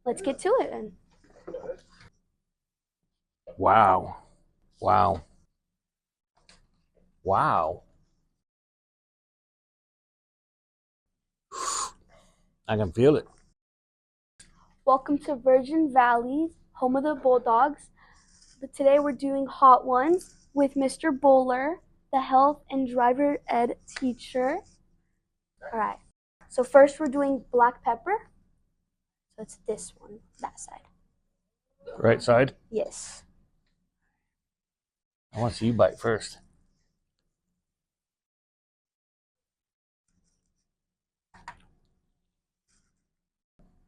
Let's get to it then. Wow. Wow. Wow. I can feel it. Welcome to Virgin Valley, home of the Bulldogs. But today we're doing Hot Ones with Mr. Bowler, the health and driver ed teacher. All right. So first we're doing black pepper. So it's this one, that side. Right side? Yes. I want to see you bite first.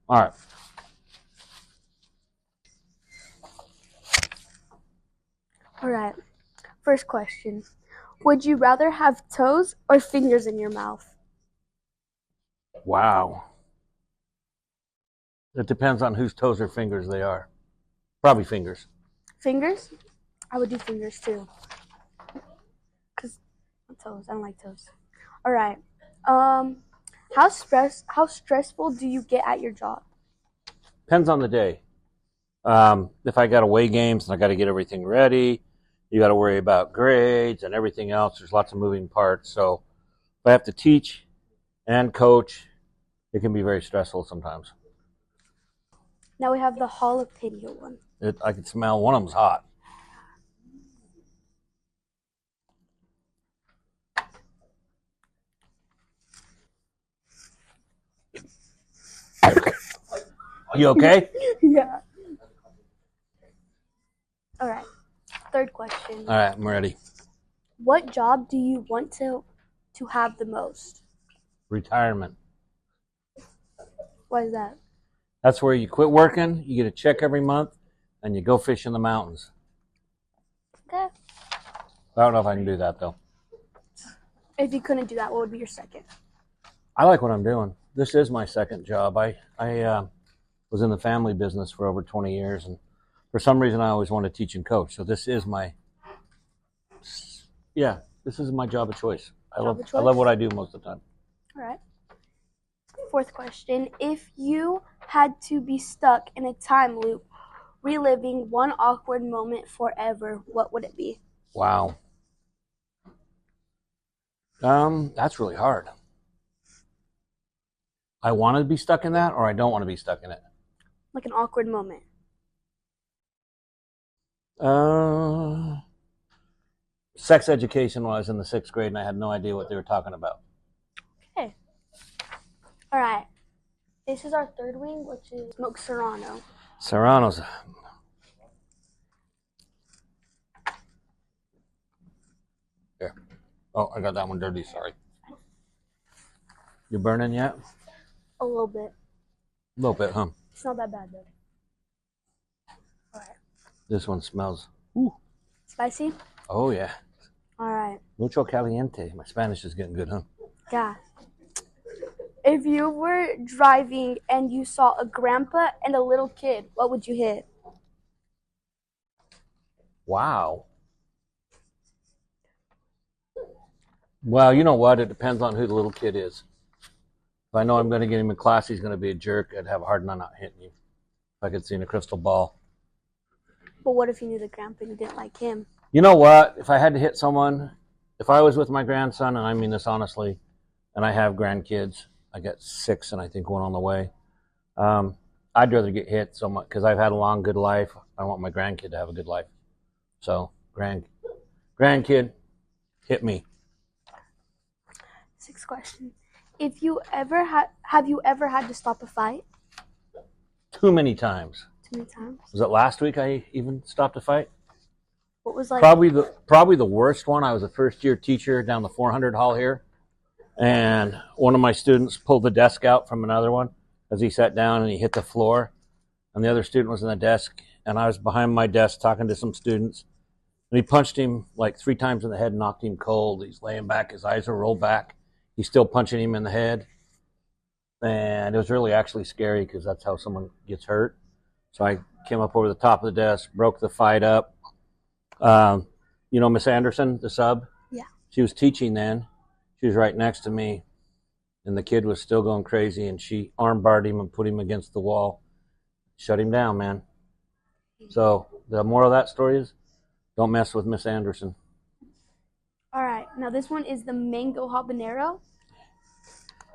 All right. All right. First question. Would you rather have toes or fingers in your mouth? Wow. It depends on whose toes or fingers they are. Probably fingers. Fingers? I would do fingers too. Because toes, I don't like toes. All right. How stressful do you get at your job? Depends on the day. If I got away games and I got to get everything ready, you got to worry about grades and everything else. There's lots of moving parts. So if I have to teach and coach, it can be very stressful sometimes. Now we have the jalapeno one. I can smell one of them's hot. You okay? Yeah. All right. Third question. All right, I'm ready. What job do you want to have the most? Retirement. Why is that? That's where you quit working, you get a check every month, and you go fish in the mountains. Okay. I don't know if I can do that, though. If you couldn't do that, what would be your second? I like what I'm doing. This is my second job. I was in the family business for over 20 years, and for some reason I always wanted to teach and coach. So this is my job of choice. I love what I do most of the time. All right. Fourth question. If you had to be stuck in a time loop, reliving one awkward moment forever, what would it be? Wow. That's really hard. I want to be stuck in that, or I don't want to be stuck in it. Like an awkward moment. Sex education when I was in the 6th grade, and I had no idea what they were talking about. Okay. All right. This is our third wing, which is smoked Serano. Serrano's. Here. Oh, I got that one dirty. Sorry. You burning yet? A little bit. A little bit, huh? It's not that bad, though. All right. This one smells. Spicy? Oh, yeah. All right. Mucho caliente. My Spanish is getting good, huh? Yeah. If you were driving and you saw a grandpa and a little kid, what would you hit? Wow. Well, you know what? It depends on who the little kid is. If I know I'm going to get him in class, he's going to be a jerk, I'd have a hard time not hitting him. If I could see in a crystal ball. But what if you knew the grandpa and you didn't like him? You know what? If I had to hit someone, if I was with my grandson, and I mean this honestly, and I have grandkids, I got 6 and I think one on the way, I'd rather get hit so much because I've had a long, good life. I want my grandkid to have a good life. So, grandkid, hit me. 6th question. Have you ever had to stop a fight? Too many times. Too many times. Was it last week I even stopped a fight? What was like? Probably the worst one. I was a first-year teacher down the 400 hall here, and one of my students pulled the desk out from another one as he sat down and he hit the floor, and the other student was in the desk, and I was behind my desk talking to some students, and he punched him like 3 times in the head, knocked him cold. He's laying back, his eyes are rolled back. He's still punching him in the head, and it was really actually scary because that's how someone gets hurt. So I came up over the top of the desk, broke the fight up. You know Miss Anderson, the sub? Yeah. She was teaching then. She was right next to me, and the kid was still going crazy, and she arm barred him and put him against the wall. Shut him down, man. So the moral of that story is, don't mess with Miss Anderson. All right, now this one is the Mango Habanero.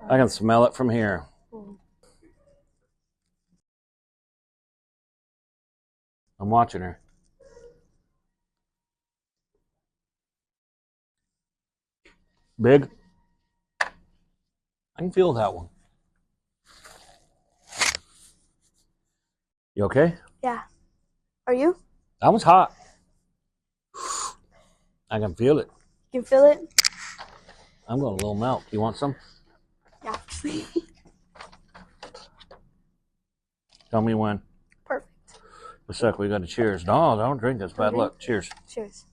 I can smell it from here. I'm watching her. Big. I can feel that one. You okay? Yeah. Are you? That one's hot. I can feel it. You can feel it? I'm going a little melt. You want some? Yeah. Tell me when. Perfect. A sec, we got to cheers. No, don't drink this. Bad luck. Cheers. Cheers.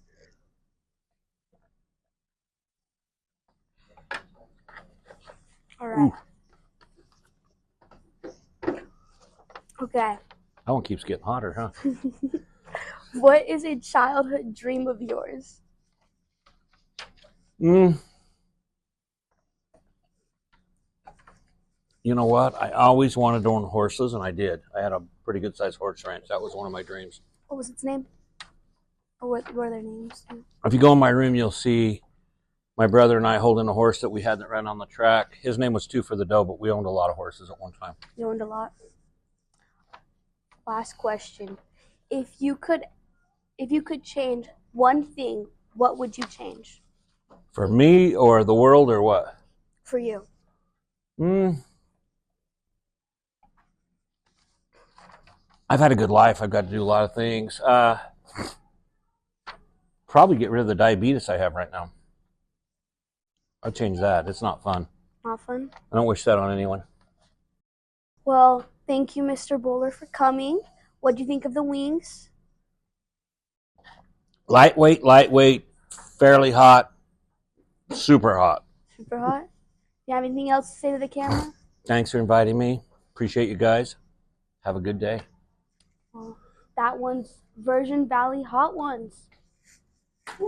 All right. Ooh. Okay. That one keeps getting hotter, huh? What is a childhood dream of yours? You know what? I always wanted to own horses, and I did. I had a pretty good-sized horse ranch. That was one of my dreams. What was its name? Or what were their names? If you go in my room, you'll see my brother and I holding a horse that we had that ran on the track. His name was Two for the Dough, but we owned a lot of horses at one time. You owned a lot? Last question. If you could change one thing, what would you change? For me or the world or what? For you. I've had a good life. I've got to do a lot of things. Probably get rid of the diabetes I have right now. I'll change that. It's not fun. Not fun? I don't wish that on anyone. Well, thank you, Mr. Bowler, for coming. What do you think of the wings? Lightweight, fairly hot, super hot. Super hot? You have anything else to say to the camera? Thanks for inviting me. Appreciate you guys. Have a good day. Well, that one's Virgin Valley Hot Ones. Woo!